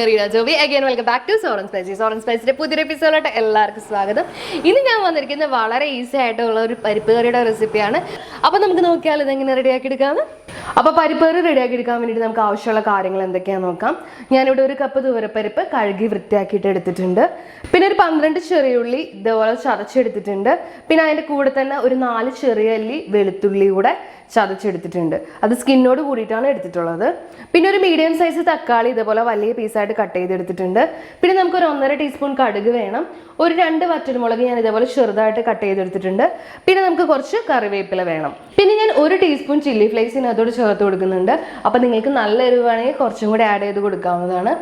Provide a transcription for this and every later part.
Mereena Joby. Again, welcome back to Soren Spicy. Soren Spicy's പുതിയൊരു എപ്പിസോഡിലോട്ട് എല്ലാവർക്കും സ്വാഗതം. ഇന്ന് ഞാൻ വന്നിരിക്കുന്നത് വളരെ ഈസി ആയിട്ടുള്ള ഒരു പരിപ്പ് കറിയുടെ റെസിപ്പിയാണ്. അപ്പോൾ നമുക്ക് നോക്കിയാൽ ഇതെങ്ങനെ റെഡിയാക്കി എടുക്കാമെന്ന്. അപ്പോൾ പരിപ്പ് കറി റെഡിയാക്കി എടുക്കാൻ വേണ്ടിയിട്ട് നമുക്ക് ആവശ്യമുള്ള കാര്യങ്ങൾ എന്തൊക്കെയാണെന്ന് നോക്കാം. ഞാനിവിടെ ഒരു കപ്പ് തുവരപ്പരിപ്പ് കഴുകി വൃത്തിയാക്കിയിട്ട് എടുത്തിട്ടുണ്ട്. പിന്നെ ഒരു 12 ചെറിയ ഉള്ളി ഇതുപോലെ ചതച്ചെടുത്തിട്ടുണ്ട്. പിന്നെ അതിൻ്റെ കൂടെ തന്നെ ഒരു 4 ചെറിയ അല്ലി വെളുത്തുള്ളി കൂടെ ചതച്ചെടുത്തിട്ടുണ്ട്. അത് സ്കിന്നോട് കൂടിയിട്ടാണ് എടുത്തിട്ടുള്ളത്. പിന്നെ ഒരു മീഡിയം സൈസ് തക്കാളി ഇതുപോലെ വലിയ പീസായിട്ട് കട്ട് ചെയ്തെടുത്തിട്ടുണ്ട്. പിന്നെ നമുക്ക് ഒരു 1.5 ടീസ്പൂൺ കടുക് വേണം. ഒരു 2 വറ്റൽമുളക് ഞാൻ ഇതേപോലെ ചെറുതായിട്ട് കട്ട് ചെയ്തെടുത്തിട്ടുണ്ട്. പിന്നെ നമുക്ക് കുറച്ച് കറിവേപ്പില വേണം. പിന്നെ ഞാൻ 1 ടീസ്പൂൺ ചില്ലി ഫ്ലേക്സിന് അതോട് ചേർത്ത് കൊടുക്കുന്നുണ്ട്. അപ്പോൾ നിങ്ങൾക്ക് നല്ല എരിവ് വേണമെങ്കിൽ കുറച്ചും കൂടി ആഡ് ചെയ്ത് കൊടുക്കാവുന്നതാണ്.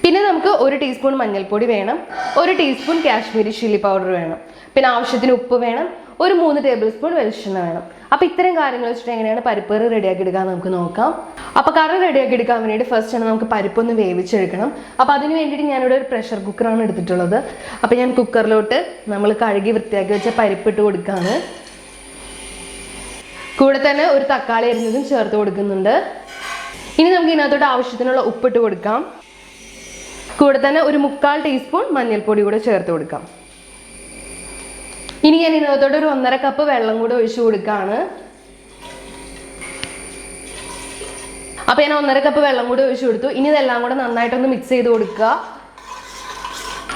പിന്നെ നമുക്ക് 1 ടീസ്പൂൺ മഞ്ഞൾപ്പൊടി വേണം. 1 ടീസ്പൂൺ കാശ്മീരി ചില്ലി പൗഡർ വേണം. പിന്നെ ആവശ്യത്തിന് ഉപ്പ് വേണം. ഒരു 3 ടേബിൾ സ്പൂൺ വെളിച്ചെണ്ണ വേണം. അപ്പോൾ ഇത്രയും കാര്യങ്ങൾ വെച്ചിട്ട് എങ്ങനെയാണ് പരിപ്പ് കറി റെഡിയാക്കി എടുക്കാൻ നമുക്ക് നോക്കാം. അപ്പോൾ കറി റെഡിയാക്കി എടുക്കാൻ വേണ്ടിയിട്ട് ഫസ്റ്റ് ആണ് നമുക്ക് പരിപ്പൊന്ന് വേവിച്ചെടുക്കണം. അപ്പോൾ അതിന് വേണ്ടിയിട്ട് ഞാനിവിടെ ഒരു പ്രഷർ കുക്കറാണ് എടുത്തിട്ടുള്ളത്. അപ്പോൾ ഞാൻ കുക്കറിലോട്ട് നമ്മൾ കഴുകി വൃത്തിയാക്കി വെച്ച പരിപ്പിട്ട് കൊടുക്കുകയാണ്. കൂടെ തന്നെ ഒരു തക്കാളി അരിഞ്ഞതും ചേർത്ത് കൊടുക്കുന്നുണ്ട്. ഇനി നമുക്ക് ഇതിനകത്തോട്ട് ആവശ്യത്തിനുള്ള ഉപ്പിട്ട് കൊടുക്കാം. കൂടെ തന്നെ ഒരു 1/4 ടീസ്പൂൺ മഞ്ഞൾപ്പൊടി കൂടെ ചേർത്ത് കൊടുക്കാം. ഇനി ഞാൻ ഇതിനകത്തോട്ട് ഒരു 1.5 കപ്പ് വെള്ളം കൂടെ ഒഴിച്ചു കൊടുക്കുകയാണ്. അപ്പോൾ ഞാൻ 1.5 കപ്പ് വെള്ളം കൂടെ ഒഴിച്ചു കൊടുത്തു. ഇനി ഇതെല്ലാം കൂടെ നന്നായിട്ടൊന്ന് മിക്സ് ചെയ്ത് കൊടുക്കുക.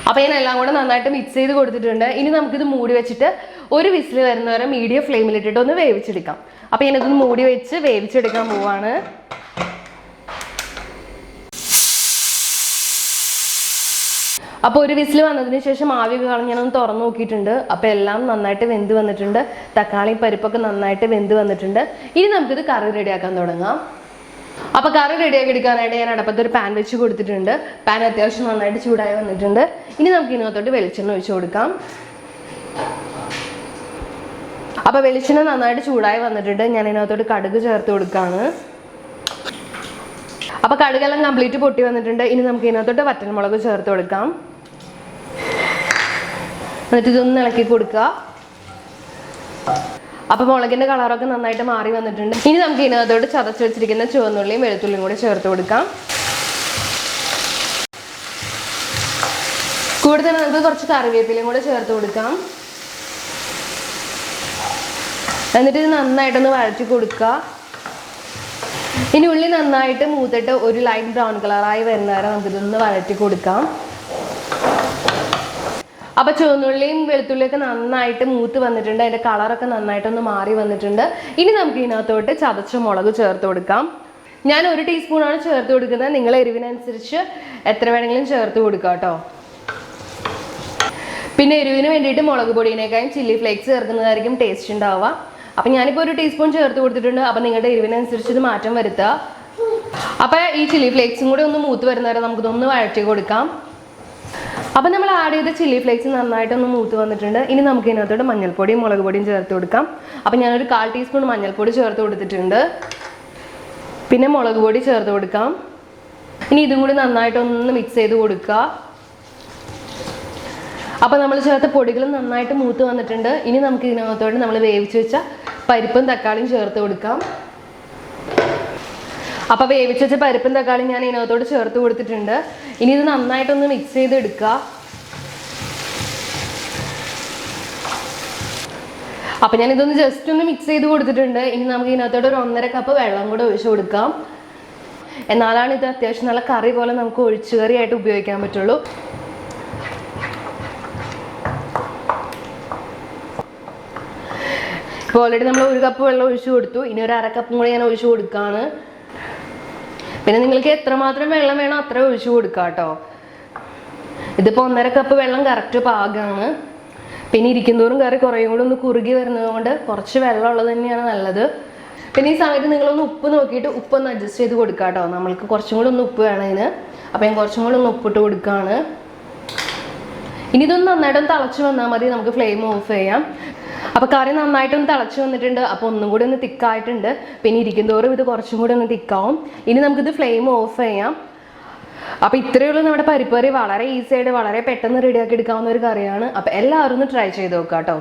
അപ്പോൾ ഞാൻ എല്ലാം കൂടെ നന്നായിട്ട് മിക്സ് ചെയ്ത് കൊടുത്തിട്ടുണ്ട്. ഇനി നമുക്കിത് മൂടി വെച്ചിട്ട് ഒരു വിസിൽ വരുന്നവരെ മീഡിയം ഫ്ലെയിമിലിട്ടിട്ട് ഒന്ന് വേവിച്ചെടുക്കാം. അപ്പോൾ ഞാനിതൊന്ന് മൂടി വെച്ച് വേവിച്ചെടുക്കാൻ പോവാണ്. അപ്പോൾ ഒരു വിസിൽ വന്നതിന് ശേഷം ആവി കളഞ്ഞ് ഞാനൊന്ന് തുറന്നു നോക്കിയിട്ടുണ്ട്. അപ്പോൾ എല്ലാം നന്നായിട്ട് വെന്ത് വന്നിട്ടുണ്ട്. തക്കാളിയും പരിപ്പൊക്കെ നന്നായിട്ട് വെന്ത് വന്നിട്ടുണ്ട്. ഇനി നമുക്കിത് കറി റെഡിയാക്കാൻ തുടങ്ങാം. അപ്പോൾ കറി റെഡിയാക്കി എടുക്കാനായിട്ട് ഞാൻ അടുപ്പത്ത് ഒരു പാൻ വെച്ച് കൊടുത്തിട്ടുണ്ട്. പാൻ അത്യാവശ്യം നന്നായിട്ട് ചൂടായി വന്നിട്ടുണ്ട്. ഇനി നമുക്ക് ഇതിനകത്തോട്ട് വെളിച്ചെണ്ണ ഒഴിച്ച് കൊടുക്കാം. അപ്പോൾ വെളിച്ചെണ്ണ നന്നായിട്ട് ചൂടായി വന്നിട്ടുണ്ട്. ഞാൻ ഇതിനകത്തോട്ട് കടുക് ചേർത്ത് കൊടുക്കുകയാണ്. അപ്പോൾ കടുകെല്ലാം കംപ്ലീറ്റ് പൊട്ടി വന്നിട്ടുണ്ട്. ഇനി നമുക്ക് ഇതിനകത്തോട്ട് വറ്റൽമുളക് ചേർത്ത് കൊടുക്കാം. എന്നിട്ട് ഇതൊന്ന് ഇളക്കി കൊടുക്കുക. അപ്പോൾ മുളകിൻ്റെ കളറൊക്കെ നന്നായിട്ട് മാറി വന്നിട്ടുണ്ട്. ഇനി നമുക്ക് ഇതിനകത്തോട്ട് ചതച്ച് വെച്ചിരിക്കുന്ന ചുവന്നുള്ളിയും വെളുത്തുള്ളിയും കൂടെ ചേർത്ത് കൊടുക്കാം. കൂടെ തന്നെ നമുക്ക് കുറച്ച് കറിവേപ്പിലയും കൂടെ ചേർത്ത് കൊടുക്കാം. എന്നിട്ട് ഇത് നന്നായിട്ടൊന്ന് വഴറ്റി കൊടുക്കുക. ഇനി ഉള്ളി നന്നായിട്ട് മൂത്തിട്ട് ഒരു ലൈറ്റ് ബ്രൗൺ കളറായി വരുന്ന വരെ നമുക്കിതൊന്ന് വഴറ്റി കൊടുക്കാം. അപ്പോൾ ചുവന്നുള്ളിയും വെളുത്തുള്ളിയൊക്കെ നന്നായിട്ട് മൂത്ത് വന്നിട്ടുണ്ട്. അതിൻ്റെ കളറൊക്കെ നന്നായിട്ടൊന്ന് മാറി വന്നിട്ടുണ്ട്. ഇനി നമുക്ക് ഇതിനകത്തോട്ട് ചതച്ച മുളക് ചേർത്ത് കൊടുക്കാം. ഞാൻ 1 ടീസ്പൂണാണ് ചേർത്ത് കൊടുക്കുന്നത്. നിങ്ങൾ എരിവിനനുസരിച്ച് എത്ര വേണമെങ്കിലും ചേർത്ത് കൊടുക്കാം കേട്ടോ. പിന്നെ എരിവിന് വേണ്ടിയിട്ട് മുളക് പൊടിയിനേക്കാളും ചില്ലി ഫ്ലേക്സ് ചേർക്കുന്നതായിരിക്കും ടേസ്റ്റ് ഉണ്ടാവുക. അപ്പം ഞാനിപ്പോൾ 1 ടീസ്പൂൺ ചേർത്ത് കൊടുത്തിട്ടുണ്ട്. അപ്പം നിങ്ങളുടെ എരിവിനനുസരിച്ച് ഇത് മാറ്റം വരുത്തുക. അപ്പോൾ ഈ ചില്ലി ഫ്ലേക്സും കൂടെ ഒന്ന് മൂത്ത് വരുന്നവരെ നമുക്കിതൊന്ന് വഴറ്റി കൊടുക്കാം. അപ്പം നമ്മൾ ആഡ് ചെയ്ത ചില്ലി ഫ്ലേക്സ് നന്നായിട്ടൊന്ന് മൂത്ത് വന്നിട്ടുണ്ട്. ഇനി നമുക്ക് ഇതിനകത്തോട്ട് മഞ്ഞൾപ്പൊടിയും മുളക് പൊടിയും ചേർത്ത് കൊടുക്കാം. അപ്പം ഞാനൊരു 1/4 ടീസ്പൂൺ മഞ്ഞൾപ്പൊടി ചേർത്ത് കൊടുത്തിട്ടുണ്ട്. പിന്നെ മുളക് പൊടി ചേർത്ത് കൊടുക്കാം. ഇനി ഇതും കൂടി നന്നായിട്ടൊന്ന് മിക്സ് ചെയ്ത് കൊടുക്കുക. അപ്പോൾ നമ്മൾ ചേർത്ത പൊടികൾ നന്നായിട്ട് മൂത്ത് വന്നിട്ടുണ്ട്. ഇനി നമുക്ക് ഇതിനകത്തോട്ട് നമ്മൾ വേവിച്ച് വെച്ച പരിപ്പും തക്കാളിയും ചേർത്ത് കൊടുക്കാം. അപ്പോൾ വേവിച്ച് വെച്ച പരിപ്പും തക്കാളിയും ഞാൻ ഇതിനകത്തോട്ട് ചേർത്ത് കൊടുത്തിട്ടുണ്ട്. ഇനി ഇത് നന്നായിട്ടൊന്ന് മിക്സ് ചെയ്ത് എടുക്കുക. അപ്പോൾ ഞാനിതൊന്ന് ജസ്റ്റ് ഒന്ന് മിക്സ് ചെയ്ത് കൊടുത്തിട്ടുണ്ട്. ഇനി നമുക്ക് ഇതിനകത്തോട്ട് ഒരു 1.5 കപ്പ് വെള്ളം കൂടെ ഒഴിച്ച് കൊടുക്കാം. എന്നാലാണ് ഇത് അത്യാവശ്യം നല്ല കറി പോലെ നമുക്ക് ഒഴിച്ചു കറിയായിട്ട് ഉപയോഗിക്കാൻ പറ്റുള്ളൂ. ഇപ്പോൾ ഓൾറെഡി നമ്മൾ 1 കപ്പ് വെള്ളം ഒഴിച്ചു കൊടുത്തു. ഇനി ഒരു 1/2 കപ്പും കൂടി ഞാൻ ഒഴിച്ചു കൊടുക്കുകയാണ്. പിന്നെ നിങ്ങൾക്ക് എത്രമാത്രം വെള്ളം വേണോ അത്ര ഒഴിച്ചു കൊടുക്കുക കേട്ടോ. ഇതിപ്പോൾ 1.5 കപ്പ് വെള്ളം കറക്റ്റ് പാകമാണ്. പിന്നെ ഇരിക്കുന്നതോറും കറി കുറേയും കൂടി ഒന്ന് കുറുകി വരുന്നത് കൊണ്ട് കുറച്ച് വെള്ളം ഉള്ളത് തന്നെയാണ് നല്ലത്. പിന്നെ ഈ സമയത്ത് നിങ്ങളൊന്ന് ഉപ്പ് നോക്കിയിട്ട് ഉപ്പൊന്ന് അഡ്ജസ്റ്റ് ചെയ്ത് കൊടുക്കുക കേട്ടോ. നമ്മൾക്ക് കുറച്ചും കൂടി ഒന്ന് ഉപ്പ് വേണം ഇതിന്. അപ്പോൾ ഞാൻ കുറച്ചും കൂടി ഒന്ന് ഉപ്പിട്ട് കൊടുക്കുകയാണ്. ഇനി ഇതൊന്ന് നന്നായിട്ടൊന്ന് തിളച്ച് വന്നാൽ മതി. നമുക്ക് ഫ്ലെയിം ഓഫ് ചെയ്യാം. അപ്പോൾ കറി നന്നായിട്ടൊന്ന് തിളച്ച് വന്നിട്ടുണ്ട്. അപ്പോൾ ഒന്നും കൂടി ഒന്ന് തിക്കായിട്ടുണ്ട്. പിന്നെ ഇരിക്കുന്നതോറും ഇത് കുറച്ചും കൂടി ഒന്ന് തിക്കാവും. ഇനി നമുക്കിത് ഫ്ലെയിം ഓഫ് ചെയ്യാം. അപ്പോൾ ഇത്രയേ ഉള്ളൂ നമ്മുടെ പരിപ്പ് കറി. വളരെ ഈസി ആയിട്ട് വളരെ പെട്ടെന്ന് റെഡിയാക്കി എടുക്കാവുന്ന ഒരു കറിയാണ്. അപ്പോൾ എല്ലാവരും ഒന്ന് ട്രൈ ചെയ്ത് നോക്കാം കേട്ടോ.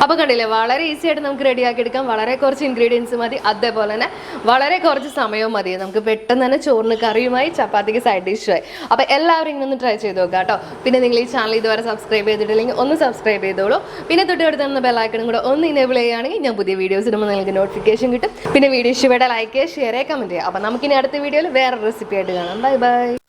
അപ്പോൾ കണ്ടില്ലേ, വളരെ ഈസി ആയിട്ട് നമുക്ക് റെഡിയാക്കി എടുക്കാം. വളരെ കുറച്ച് ഇൻഗ്രീഡിയൻസ് മതി, അതേപോലെ തന്നെ വളരെ കുറച്ച് സമയവും മതി. നമുക്ക് പെട്ടെന്ന് തന്നെ ചോറിന് കറിയുമായി ചപ്പാത്തിക്ക് സൈഡ് ഡിഷുമായി. അപ്പോൾ എല്ലാവരും ഇങ്ങനെ ഒന്ന് ട്രൈ ചെയ്ത് നോക്കുക കേട്ടോ. പിന്നെ നിങ്ങൾ ഈ ചാനൽ ഇതുവരെ സബ്സ്ക്രൈബ് ചെയ്തിട്ടില്ലെങ്കിൽ ഒന്ന് സബ്സ്ക്രൈബ് ചെയ്തോളൂ. പിന്നെ തൊട്ടടുത്ത് നിന്ന് ബെല്ലൈക്കണും കൂടെ ഒന്ന് ഇനേബിൾ ചെയ്യുകയാണെങ്കിൽ ഞാൻ പുതിയ വീഡിയോസ് ഇടുമ്പോൾ നിങ്ങൾക്ക് നോട്ടിഫിക്കേഷൻ കിട്ടും. പിന്നെ വീഡിയോ ഇഷ്ടപ്പെട്ട ലൈക്ക് ചെയ്യുക, ഷെയർ ചെയ്യുക, കമൻറ്റ് ചെയ്യുക. അപ്പോൾ നമുക്കിനി അടുത്ത വീഡിയോയിൽ വേറെ റെസിപ്പി ആയിട്ട് കാണാം. Bye bye.